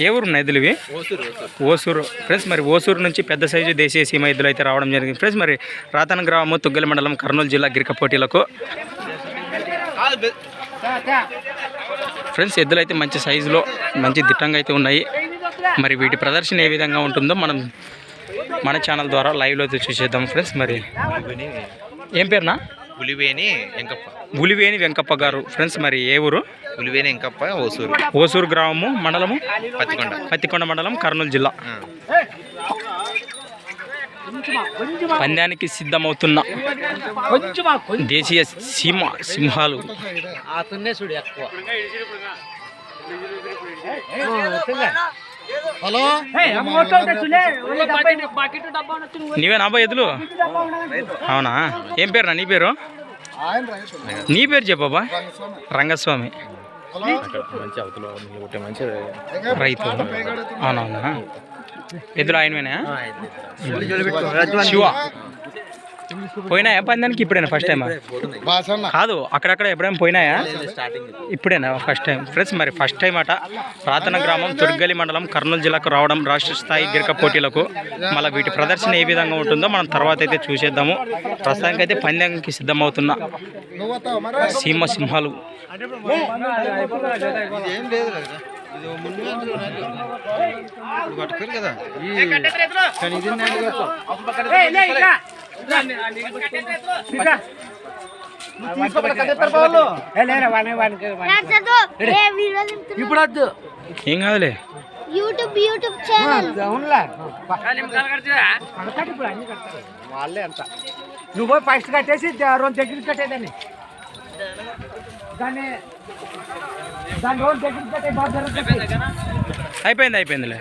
ఏ ఊరు ఉన్నాయి ఎద్దులు ఇవి? ఓసూరు ఫ్రెండ్స్. మరి ఓసూరు నుంచి పెద్ద సైజు దేశీయ సీమ ఎద్దులు అయితే రావడం జరిగింది ఫ్రెండ్స్. మరి రాతన గ్రామము తుగ్గలి మండలం కర్నూలు జిల్లా గిరిక పోటీలకు ఫ్రెండ్స్ ఎద్దులు అయితే మంచి సైజులో మంచి దిట్టంగా అయితే ఉన్నాయి. మరి వీటి ప్రదర్శన ఏ విధంగా ఉంటుందో మనం మన ఛానల్ ద్వారా లైవ్లో అయితే చూసేద్దాం ఫ్రెండ్స్. మరి ఏం పేరునా? ఉలివేని వెంకప్ప గారు ఫ్రెండ్స్. మరి ఏ ఊరు? ఉలివేని వెంకప్ప, ఓసూరు గ్రామము, మండలము పత్తికొండ మండలం, కర్నూలు జిల్లా. పందానికి సిద్ధమవుతున్న దేశీయ సింహాలు. హలో, నీవేనా అబ్బాయి ఎద్దులు? అవునా? ఏం పేరునా నీ పేరు? నీ పేరు చెప్పబ్బా. రంగస్వామి రైతు. అవునవునా? ఎద్దులు ఆయనవేనా? శివ పోయినాయా పందానికి? ఇప్పుడైనా ఫస్ట్ టైమా? కాదు, అక్కడక్కడ ఎప్పుడైనా పోయినాయా? ఇప్పుడేనా ఫస్ట్ టైం ఫ్రెండ్స్. మరి ఫస్ట్ టైం అట రాతన గ్రామం తుర్గలి మండలం కర్నూలు జిల్లాకు రావడం రాష్ట్ర స్థాయి గిరిక పోటీలకు. మళ్ళీ వీటి ప్రదర్శన ఏ విధంగా ఉంటుందో మనం తర్వాత అయితే చూసేద్దాము. ప్రస్తుతానికైతే పందానికి సిద్ధమవుతున్న సింహాలు. ఇప్పుడు ఏం కాదులే. యూట్యూబ్ ఛానల్ వాళ్ళే అంత. నువ్వు ఫస్ట్ కట్టేసి 2 దగ్గర కట్టేదాన్ని, దాన్ని 2 దగ్గర కట్టే బాగా జరుగుతుంది. అయిపోయిందిలే.